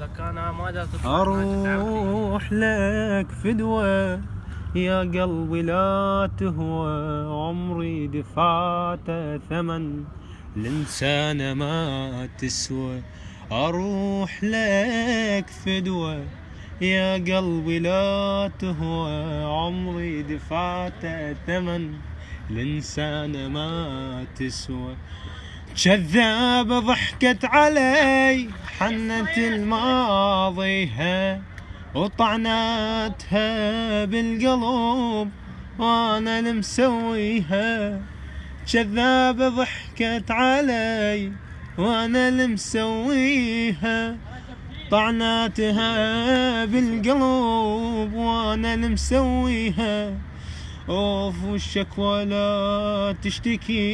لك انا ما دا اروح لك فدوة يا قلبي لا تهوى، عمري دفعته ثمن الإنسان ما تسوى. أروح لك فدوة يا قلبي لا تهوى، عمري دفعته ثمن الإنسان ما تسوى. جذاب ضحكت علي حنت الماضيها، وطعناتها بالقلب وانا المسويها. جذاب ضحكت علي وانا المسويها، طعناتها بالقلب وانا المسويها. اوف والشكوى لا تشتكي